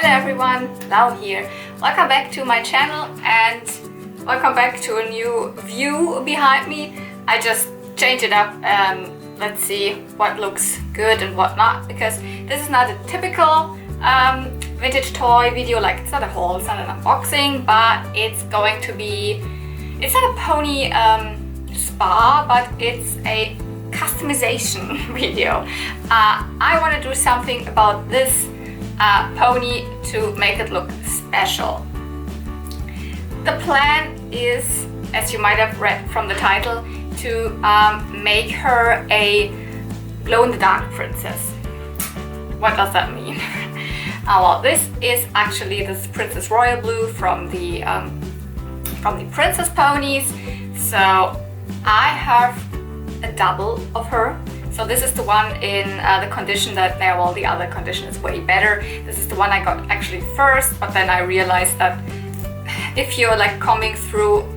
everyone, Lau here. Welcome back to my channel and welcome back to a new view behind me. I just changed it up and let's see what looks good and what not, because this is not a typical vintage toy video. Like, it's not a haul, it's not an unboxing, but it's going to be, it's not a pony spa, but it's a customization video. I want to do something about this pony to make it look special. The plan is, as you might have read from the title, to make her a glow-in-the-dark princess. What does that mean? Well, this is actually this Princess Royal Blue from the Princess Ponies. So I have a double of her. So this is the one in the condition that, well, the other condition is way better. This is the one I got actually first, but then I realized that if you're like combing through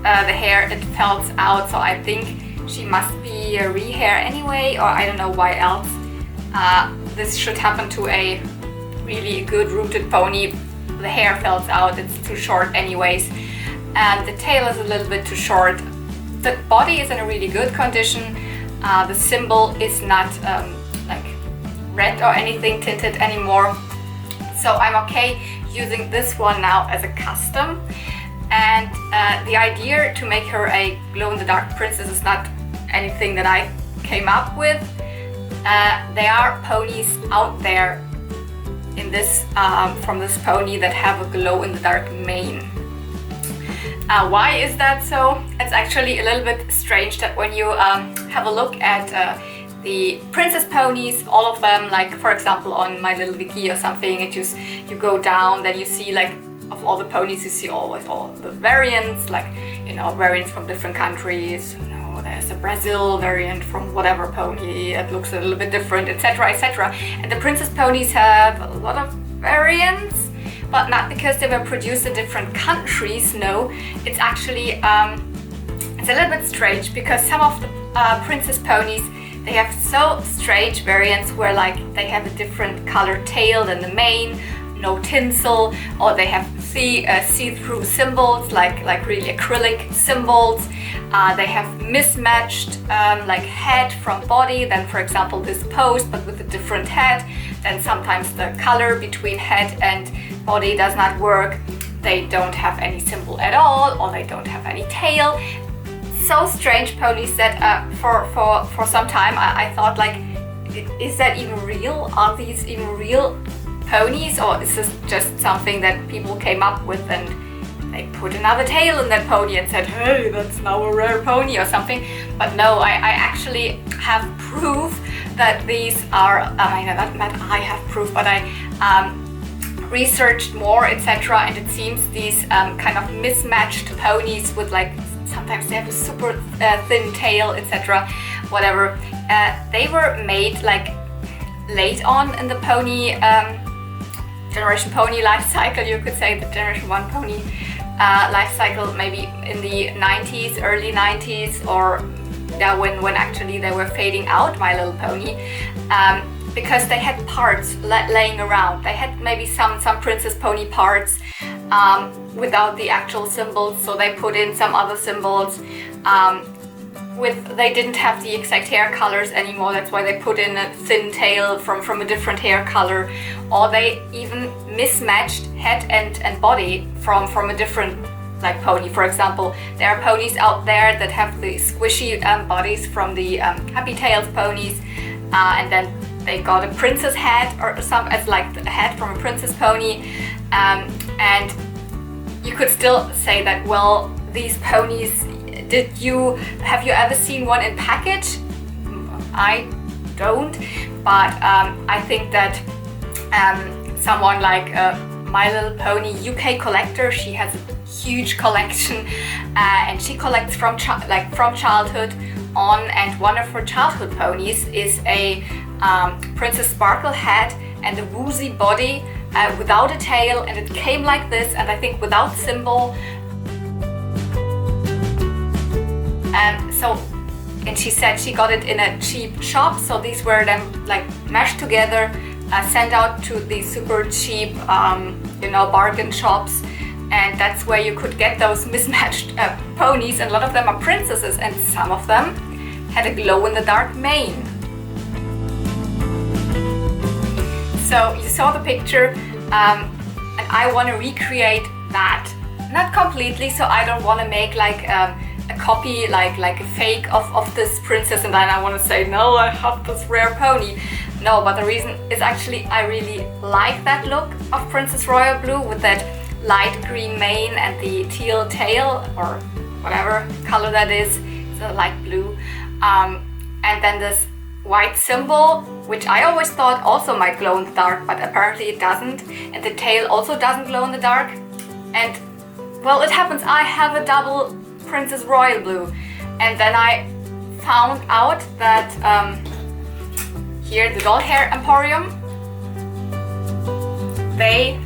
the hair, it felts out. So I think she must be a rehair anyway, or I don't know why else. This should happen to a really good rooted pony. The hair felts out, it's too short anyways. And the tail is a little bit too short. The body is in a really good condition. The symbol is not like red or anything tinted anymore. So I'm okay using this one now as a custom. And the idea to make her a glow-in-the-dark princess is not anything that I came up with. There are ponies out there in this from this pony that have a glow-in-the-dark mane. Why is that so? It's actually a little bit strange that when you have a look at the princess ponies, all of them, like for example on My Little Wiki or something, you go down, then you see like of all the ponies you see always all the variants, like, you know, variants from different countries. You know, there's a Brazil variant from whatever pony that looks a little bit different, etc., etc. And the princess ponies have a lot of variants. But not because they were produced in different countries, no. It's actually, it's a little bit strange because some of the princess ponies, they have so strange variants where like they have a different colored tail than the mane, no tinsel, or they have see-through symbols, like really acrylic symbols. They have mismatched like head from body, then for example this pose but with a different head. Then sometimes the color between head and body does not work. They don't have any symbol at all, or they don't have any tail. So strange ponies that for some time I thought, like, is that even real? Are these even real ponies, or is this just something that people came up with and they put another tail in that pony and said, hey, that's now a rare pony or something? But no, I actually have proof that these are, I know that I have proof, but I researched more, etc., and it seems these kind of mismatched ponies with, like, sometimes they have a super thin tail, etc., whatever, they were made like late on in the pony generation pony life cycle, you could say, the generation 1 pony life cycle, maybe in the 90s, early 90s, or yeah, when actually they were fading out, My Little Pony, because they had parts laying around. They had maybe some princess pony parts without the actual symbols, so they put in some other symbols. They didn't have the exact hair colors anymore, that's why they put in a thin tail from a different hair color, or they even mismatched head and body from a different like pony. For example, there are ponies out there that have the squishy bodies from the Happy Tails ponies, and then they got a princess head or some as like the head from a princess pony, and you could still say that, well, these ponies, have you ever seen one in package? I don't, but I think that someone like My Little Pony UK collector, she has a huge collection, and she collects from childhood on, and one of her childhood ponies is a Princess Sparkle head and a Woosie body without a tail, and it came like this, and I think without symbol. And she said she got it in a cheap shop, so these were then like mashed together sent out to the super cheap, you know, bargain shops, and that's where you could get those mismatched ponies, and a lot of them are princesses, and some of them had a glow-in-the-dark mane. So you saw the picture, and I want to recreate that. Not completely, so I don't want to make like a copy, like a fake of this princess, and then I want to say, no, I have this rare pony. No, but the reason is actually I really like that look of Princess Royal Blue with that light green mane and the teal tail, or whatever color that is. It's a light blue. And then this white symbol, which I always thought also might glow in the dark, but apparently it doesn't. And the tail also doesn't glow in the dark. And well, it happens I have a double Princess Royal Blue. And then I found out that here, the Doll Hair Emporium, they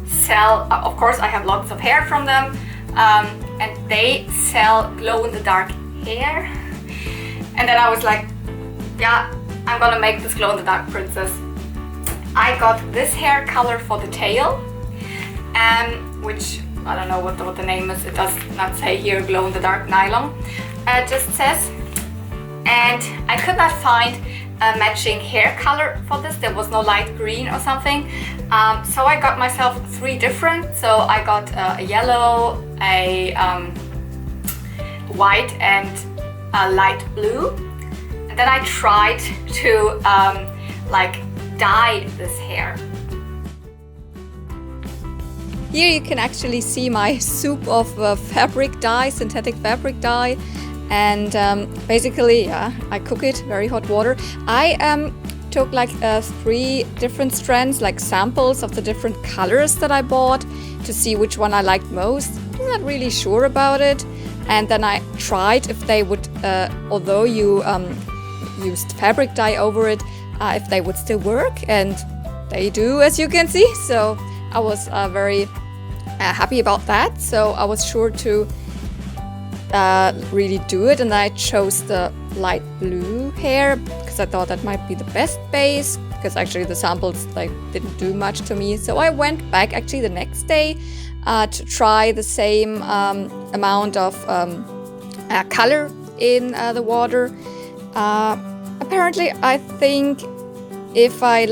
sell, of course I have lots of hair from them, and they sell glow-in-the-dark hair. And then I was like, yeah, I'm gonna make this glow-in-the-dark princess. I got this hair color for the tail, which I don't know what the name is. It does not say here glow-in-the-dark nylon, it just says. And I could not find a matching hair color for this. There was no light green or something. So I got myself 3 different. So I got a yellow, a white, and a light blue. And then I tried to like dye this hair. Here you can actually see my soup of fabric dye, synthetic fabric dye. And basically, yeah, I cook it very hot water. I took like 3 different strands, like samples of the different colors that I bought to see which one I liked most. I'm not really sure about it. And then I tried if they would, although you used fabric dye over it, if they would still work, and they do, as you can see. So I was very happy about that. So I was sure to really do it, and I chose the light blue hair because I thought that might be the best base, because actually the samples like didn't do much to me. So I went back actually the next day to try the same amount of color in the water. Apparently I think if I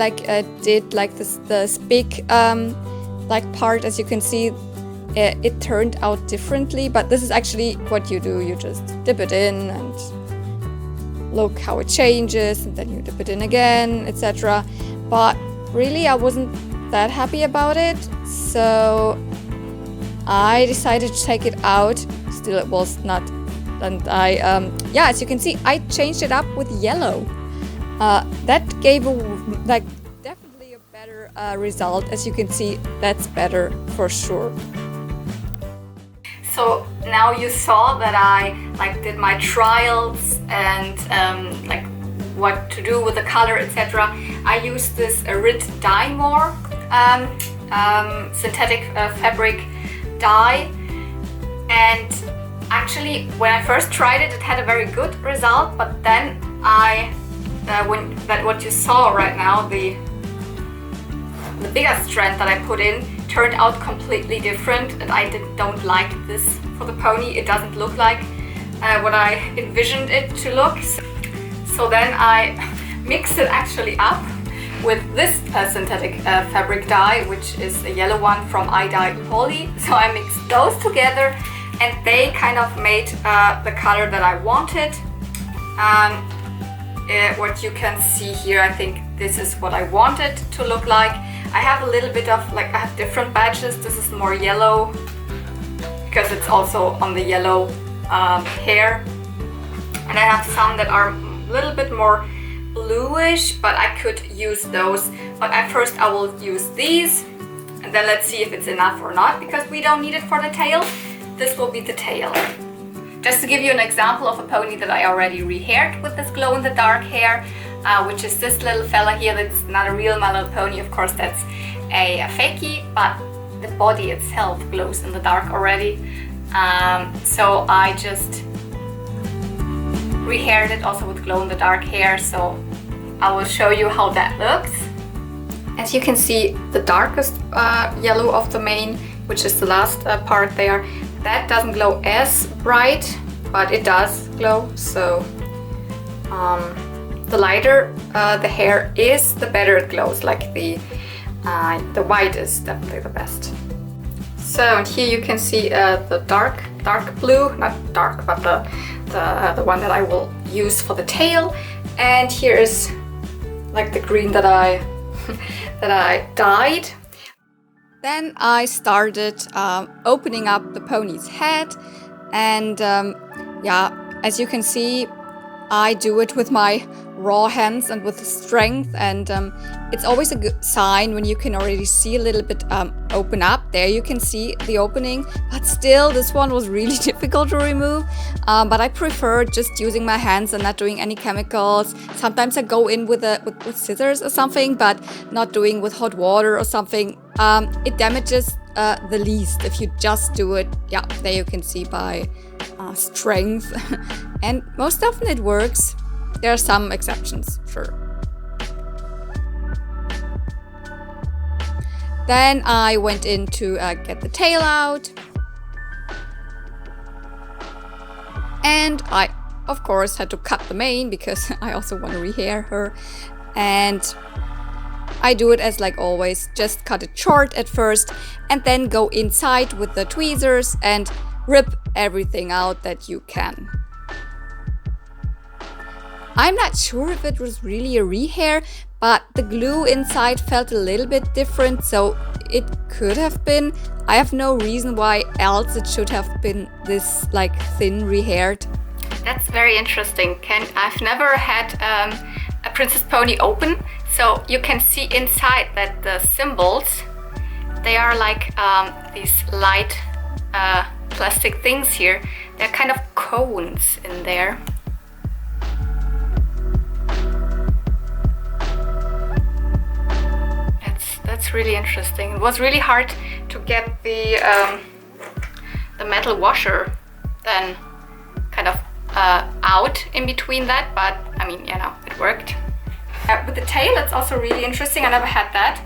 did like this big like part, as you can see, it turned out differently, but this is actually what you do. You just dip it in and look how it changes, and then you dip it in again, etc. But really I wasn't that happy about it, so I decided to take it out. Still it was not, and I yeah, as you can see, I changed it up with yellow. That gave a definitely a better result. As you can see, that's better for sure. So now you saw that I did my trials and like what to do with the color, etc. I used this Rit Dye More synthetic fabric dye, and actually when I first tried it, it had a very good result. But then what you saw right now, the bigger strand that I put in turned out completely different, and I don't like this for the pony. It doesn't look like what I envisioned it to look. So then I mixed it actually up with this synthetic fabric dye, which is a yellow one from I Dye Poly. So I mixed those together, and they kind of made the color that I wanted. What you can see here, I think this is what I wanted to look like. I have a little bit of I have different batches. This is more yellow because it's also on the yellow hair, and I have some that are a little bit more bluish, but I could use those. But at first I will use these, and then let's see if it's enough or not, because we don't need it for the tail. This will be the tail. Just to give you an example of a pony that I already rehaired with this glow-in-the-dark hair, which is this little fella here. That's not a real My Little Pony, of course, that's a fakie, but the body itself glows in the dark already. So I just rehaired it also with glow-in-the-dark hair, so I will show you how that looks. As you can see, the darkest yellow of the mane, which is the last part there, that doesn't glow as bright, but it does glow. So the lighter the hair is, the better it glows. Like the white is definitely the best. So, and here you can see the dark blue, not dark, but the one that I will use for the tail. And here is like the green that I that I dyed. Then I started opening up the pony's head, and yeah, as you can see, I do it with my raw hands and with strength, and it's always a good sign when you can already see a little bit open up. There you can see the opening, but still this one was really difficult to remove, but I prefer just using my hands and not doing any chemicals. Sometimes I go in with scissors or something, but not doing with hot water or something. It damages the least if you just do it. Yeah, there you can see by strength and most often it works. There are some exceptions, sure. Then I went in to get the tail out, and I of course had to cut the mane because I also want to rehair her, and I do it as like always, just cut it short at first and then go inside with the tweezers and rip everything out that you can. I'm not sure if it was really a rehair, but the glue inside felt a little bit different, so it could have been. I have no reason why else it should have been this like thin rehaired. That's very interesting. I've never had a princess pony open, so you can see inside that the symbols, they are like these light plastic things here. They're kind of cones in there. That's really interesting. It was really hard to get the metal washer then kind of out in between that, but I mean, you know, it worked. With the tail, it's also really interesting. I never had that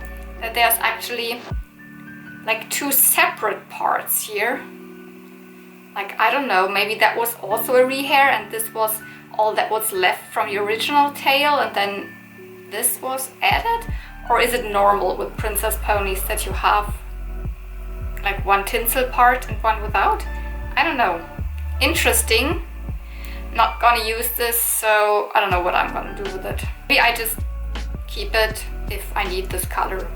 there's actually like two separate parts here. Like, I don't know, maybe that was also a rehair and this was all that was left from the original tail and then this was added? Or is it normal with princess ponies that you have like one tinsel part and one without? I don't know. Interesting. Not gonna use this, so I don't know what I'm gonna do with it. Maybe I just keep it if I need this color.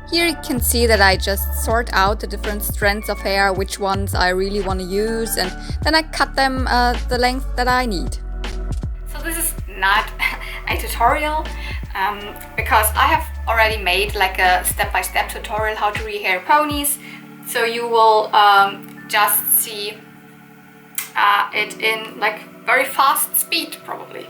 Here you can see that I just sort out the different strands of hair, which ones I really want to use, and then I cut them the length that I need. So this is not a tutorial because I have already made like a step-by-step tutorial how to rehair ponies, so you will just see it in like very fast speed probably.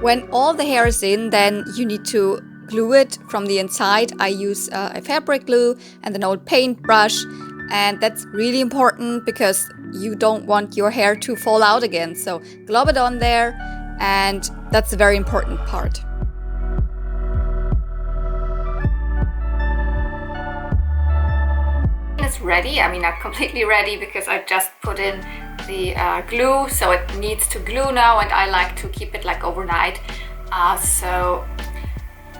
When all the hair is in, then you need to glue it from the inside. I use a fabric glue and an old paintbrush, and that's really important because you don't want your hair to fall out again. So glob it on there, and that's a very important part. It's ready. I mean, not completely ready because I just put in the glue, so it needs to glue now, and I like to keep it like overnight.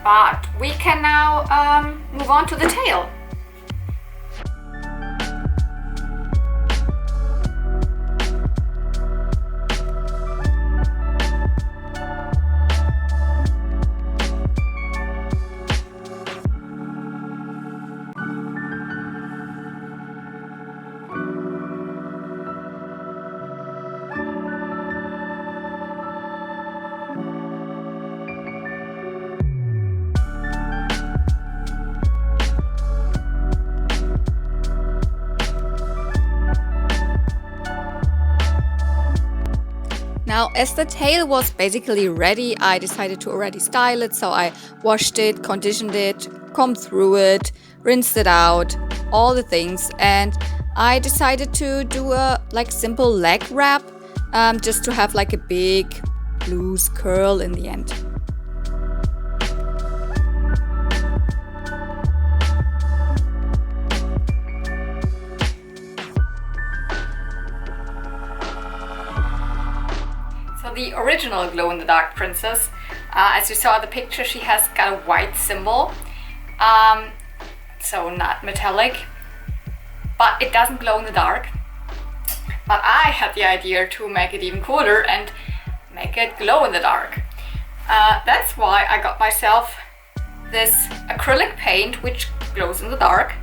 But we can now move on to the tail. Now, as the tail was basically ready, I decided to already style it. So I washed it, conditioned it, combed through it, rinsed it out, all the things. And I decided to do a simple leg wrap, just to have like a big loose curl in the end. The original glow-in-the-dark princess, as you saw in the picture, she has got a white symbol, so not metallic, but it doesn't glow in the dark. But I had the idea to make it even cooler and make it glow in the dark. That's why I got myself this acrylic paint which glows in the dark,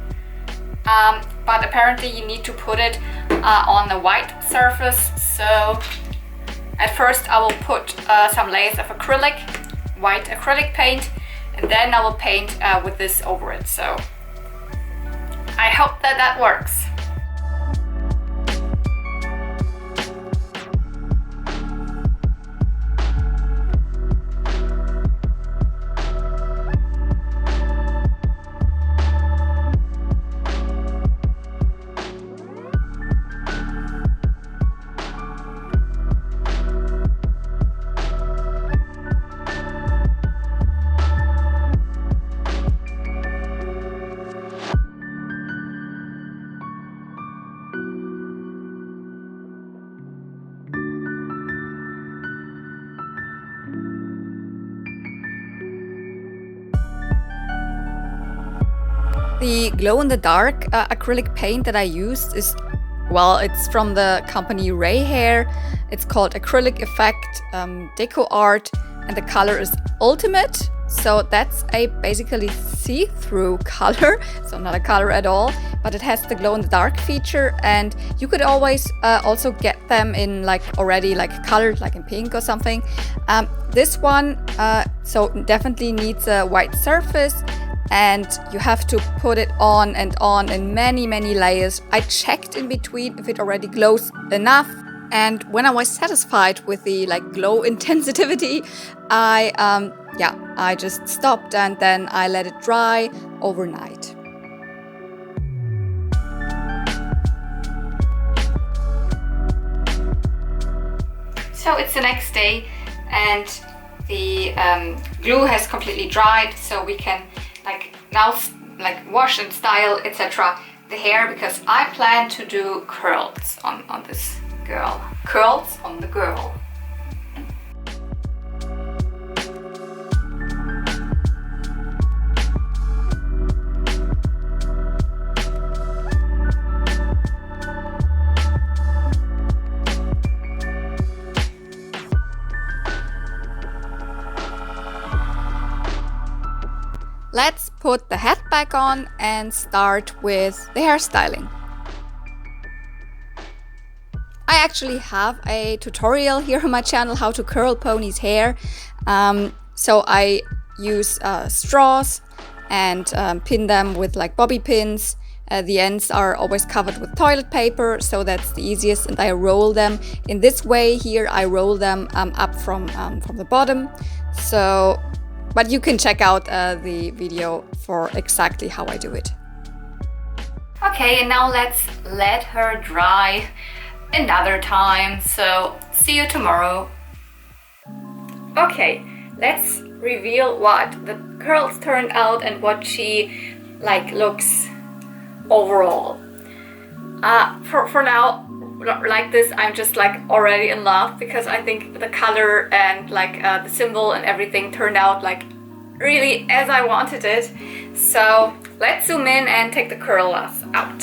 but apparently you need to put it on a white surface. So at first I will put some layers of acrylic, white acrylic paint, and then I will paint with this over it. So I hope that works. The glow-in-the-dark acrylic paint that I used is, well, it's from the company Rehairing. It's called Acrylic Effect Deco Art, and the color is Ultimate. So that's a basically see-through color, so not a color at all, but it has the glow-in-the-dark feature, and you could always also get them in already colored, like in pink or something. This one so definitely needs a white surface, and you have to put it on and on in many layers. I checked in between if it already glows enough, and when I was satisfied with the glow intensity, I just stopped, and then I let it dry overnight. So it's the next day, and the glue has completely dried, so we can now wash and style, etc. the hair, because I plan to do curls on this girl. Curls on the girl. Let's put the hat back on and start with the hairstyling. I actually have a tutorial here on my channel how to curl ponies' hair. So I use straws and pin them with bobby pins The ends are always covered with toilet paper, so that's the easiest, and I roll them in this way here. I roll them up from the bottom. So, but you can check out the video for exactly how I do it. Okay, and now let's let her dry another time. So see you tomorrow. Okay, let's reveal what the curls turned out and what she looks overall. For now, like this, I'm just already in love, because I think the color and the symbol and everything turned out really as I wanted it. So let's zoom in and take the curlers out.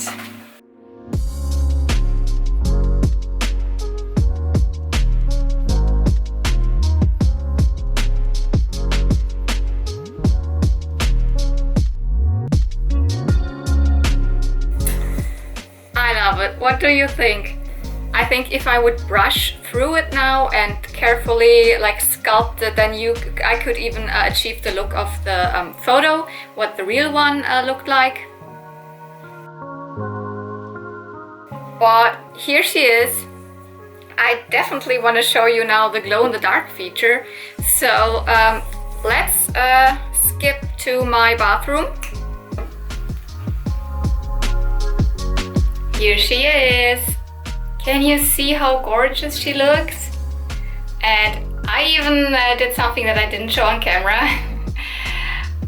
What do you think? I think if I would brush through it now and carefully sculpt it, then I could even achieve the look of the photo, what the real one looked like. But here she is. I definitely want to show you now the glow-in-the-dark feature. So let's skip to my bathroom. Here she is. Can you see how gorgeous she looks? And I even did something that I didn't show on camera.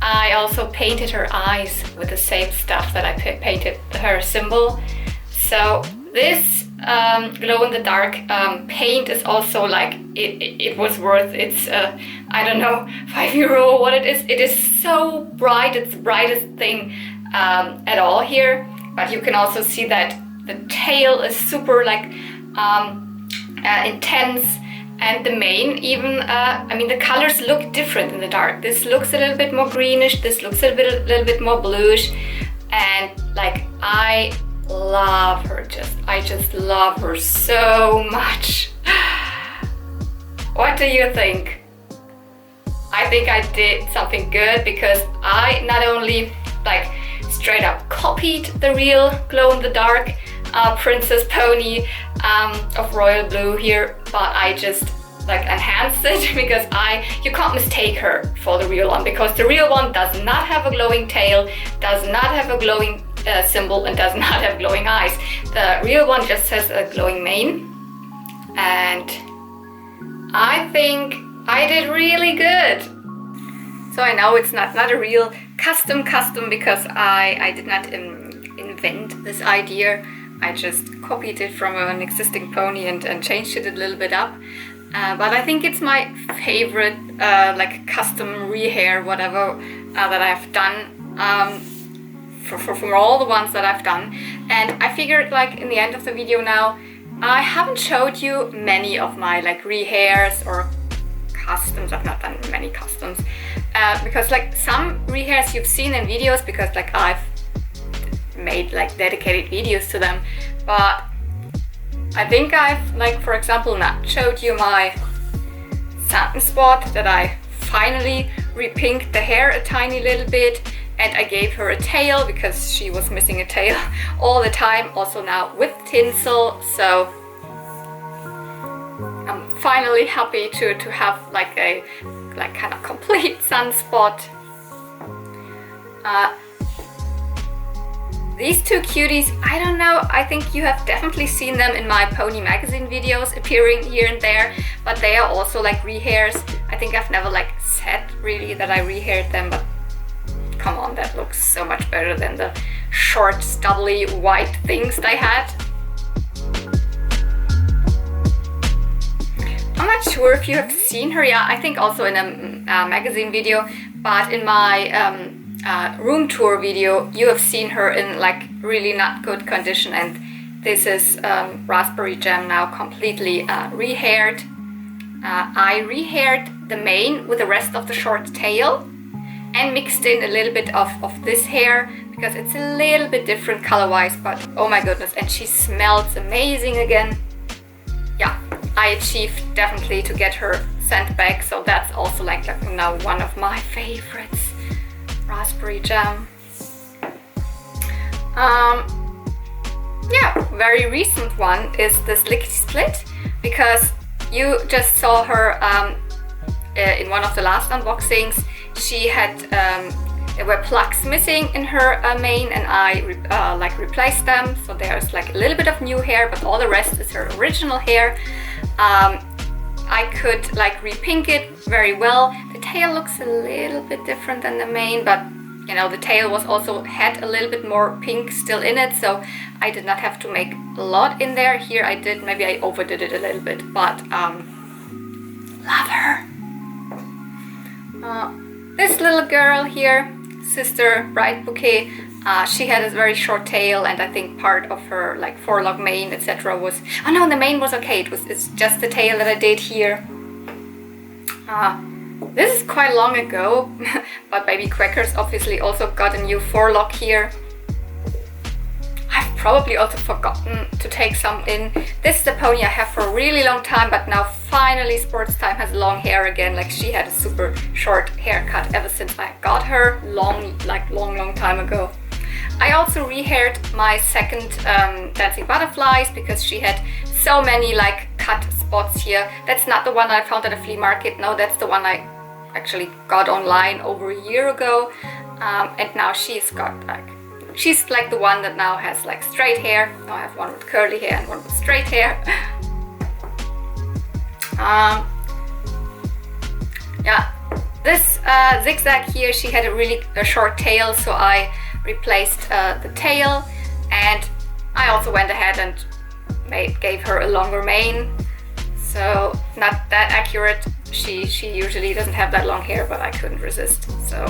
I also painted her eyes with the same stuff that I painted her symbol. So this glow-in-the-dark paint is also it was worth its I don't know, €5 what it is. It is so bright. It's the brightest thing at all here. But you can also see that the tail is super intense, and the mane even, I mean, the colors look different in the dark. This looks a little bit more greenish, this looks a little bit more bluish, and I love her. I just love her so much. What do you think? I think I did something good, because I not only straight up copied the real glow-in-the-dark princess pony of royal blue here, but I just enhanced it, because you can't mistake her for the real one, because the real one does not have a glowing tail, does not have a glowing symbol, and does not have glowing eyes. The real one just has a glowing mane, and I think I did really good. So I know it's not a real custom, because I did not invent this idea. I just copied it from an existing pony and changed it a little bit up. But I think it's my favorite custom rehair, whatever, that I've done from all the ones that I've done. And I figured in the end of the video now, I haven't showed you many of my rehairs or customs. I've not done many customs. Because some rehairs you've seen in videos, because I've made dedicated videos to them, but I think I've for example not showed you my satin spot that I finally repinked the hair a tiny little bit, and I gave her a tail because she was missing a tail all the time, also now with tinsel. So I'm finally happy to have a kind of complete sunspot. These two cuties, I don't know, I think you have definitely seen them in my pony magazine videos appearing here and there, but they are also rehairs. I think I've never said really that I rehaired them, but come on, that looks so much better than the short, stubbly white things they had. I'm not sure if you have seen her. Yeah, I think also in a magazine video, but in my room tour video you have seen her in really not good condition, and this is raspberry jam now completely rehaired. I rehaired the mane with the rest of the short tail and mixed in a little bit of this hair, because it's a little bit different color wise, but oh my goodness, and she smells amazing again. Yeah, I achieved definitely to get her sent back, so that's also now one of my favorites. Raspberry jam. Yeah, very recent one is this lickety split, because you just saw her in one of the last unboxings. She had there were plugs missing in her mane, and I replaced them, so there's like a little bit of new hair, but all the rest is her original hair. I could like repink it very well. The tail looks a little bit different than the mane, but you know, the tail was also had a little bit more pink still in it, so I did not have to make a lot in there. Here I did, maybe I overdid it a little bit, but love her. This little girl here, Sister Bright Bouquet, she had a very short tail, and I think part of her like forelock mane, etc. was, oh no, the mane was okay, it's just the tail that I did here. This is quite long ago, but Baby Quackers obviously also got a new forelock here. I've probably also forgotten to take some in. This is the pony I have for a really long time, but now finally Sports Time has long hair again. Like, she had a super short haircut ever since I got her long time ago. I also rehaired my second Dancing Butterflies, because she had so many like cut spots here. That's not the one I found at a flea market. No, that's the one I actually got online over a year ago, and now she's like the one that now has like straight hair. Now I have one with curly hair and one with straight hair. Yeah, this zigzag here, she had a short tail, so I replaced the tail, and I also went ahead and gave her a longer mane. So not that accurate. She usually doesn't have that long hair, but I couldn't resist. So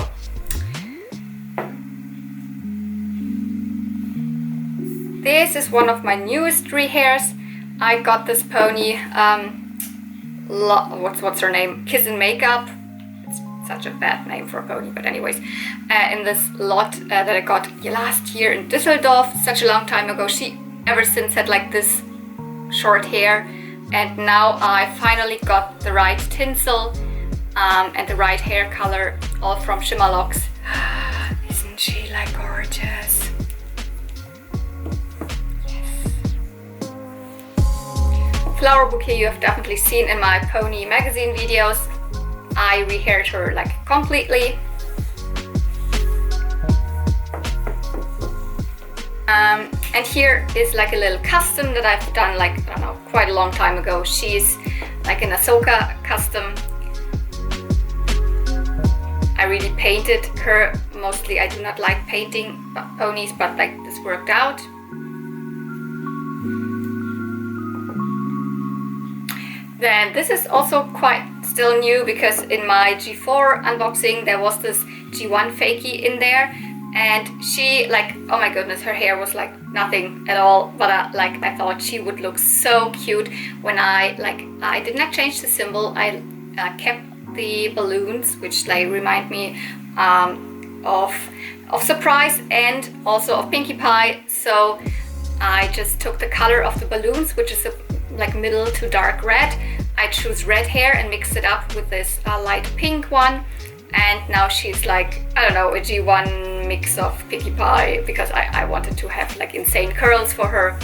this is one of my newest rehairs. I got this pony, what's her name? Kiss and Makeup. It's such a bad name for a pony, but anyways, in this lot that I got last year in Düsseldorf, such a long time ago. She ever since had like this short hair, and now I finally got the right tinsel and the right hair color, all from Shimmerlocks. Isn't she like gorgeous? Yes. Flower Bouquet you have definitely seen in my pony magazine videos. I rehaired her like completely. And here is like a little custom that I've done like, I don't know, quite a long time ago. She's like an Ahsoka custom. I really painted her. Mostly I do not like painting ponies, but like this worked out. Then this is also quite still new, because in my G4 unboxing there was this G1 fakie in there. And she, like, oh my goodness, her hair was like nothing at all, but I thought she would look so cute when I did not change the symbol. I kept the balloons, which like remind me of Surprise and also of Pinkie Pie. So I just took the color of the balloons, which is like middle to dark red. I choose red hair and mixed it up with this light pink one. And now she's like, I don't know, a G1 mix of Pinkie Pie, because I wanted to have like insane curls for her.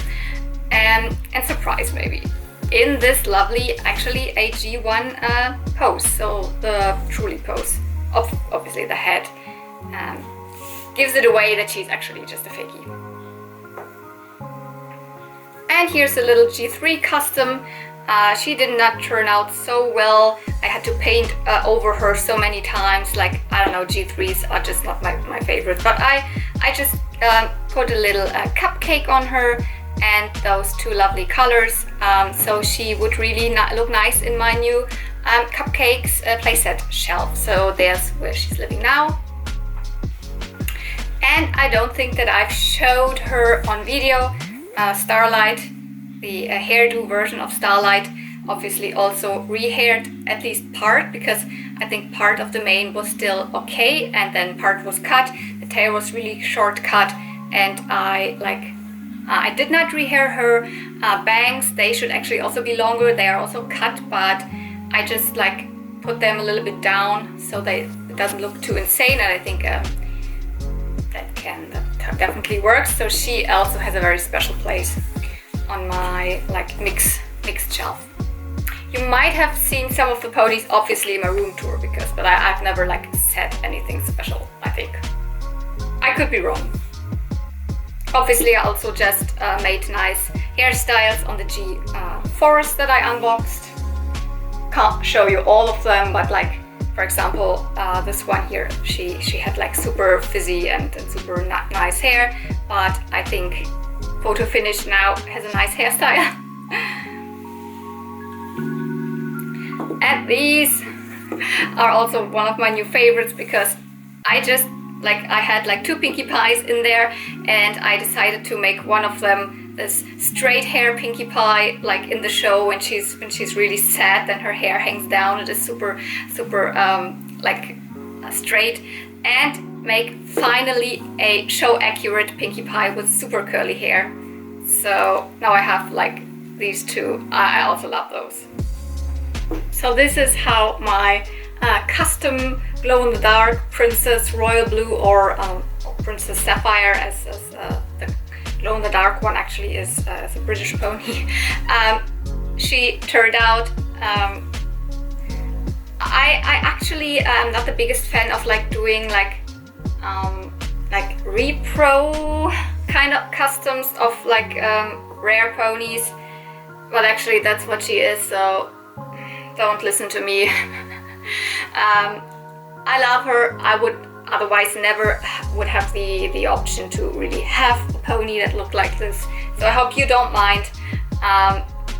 And Surprise maybe. In this lovely, actually a G1 pose, so the Truly pose. Obviously the head gives it away that she's actually just a fakie. And here's a little G3 custom. She did not turn out so well. I had to paint over her so many times. Like, I don't know, G3s are just not my favorite. But I just put a little cupcake on her and those two lovely colors. So she would really look nice in my new cupcakes playset shelf. So there's where she's living now. And I don't think that I've showed her on video. Starlight, the hairdo version of Starlight, obviously also rehaired at least part, because I think part of the mane was still okay and then part was cut. The tail was really short cut, and I did not rehair her bangs. They should actually also be longer. They are also cut, but I just like put them a little bit down so it doesn't look too insane, and I think that definitely works. So she also has a very special place on my like mixed shelf. You might have seen some of the ponies obviously in my room tour but I've never like said anything special, I think. I could be wrong. Obviously I also just made nice hairstyles on the G4s that I unboxed. Can't show you all of them, but like for example this one here, she had like super frizzy and super nice hair, but I think photo finish now has a nice hairstyle. And these are also one of my new favorites because I had like 2 Pinkie Pies in there, and I decided to make one of them this straight hair Pinkie Pie, like in the show when she's really sad and her hair hangs down. It is super like straight, and make finally a show accurate Pinkie Pie with super curly hair. So now I have like these 2. I also love those. So this is how my custom glow-in-the-dark Princess Royal Blue or Princess Sapphire, as the glow-in-the-dark one actually is a British pony. She turned out. I actually am not the biggest fan of like doing like repro kind of customs of like rare ponies, but actually that's what she is, so don't listen to me. I love her. I would otherwise never would have the option to really have a pony that looked like this, so I hope you don't mind.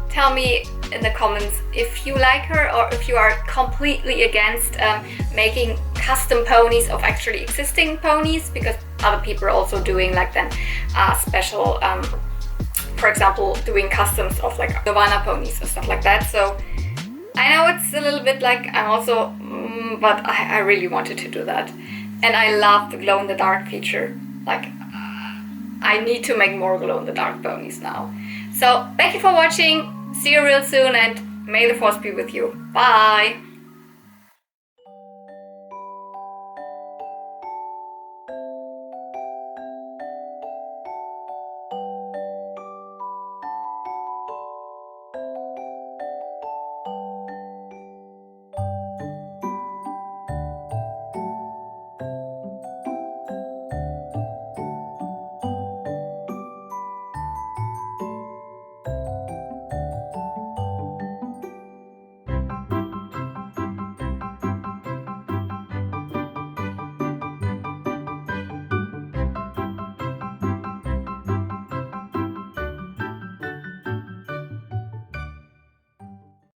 Tell me in the comments if you like her or if you are completely against making custom ponies of actually existing ponies, because other people are also doing like then special for example doing customs of like Nirvana ponies or stuff like that. So I know it's a little bit like I'm also but I really wanted to do that, and I love the glow-in-the-dark feature. Like I need to make more glow-in-the-dark ponies now. So thank you for watching. See you real soon, and may the force be with you. Bye!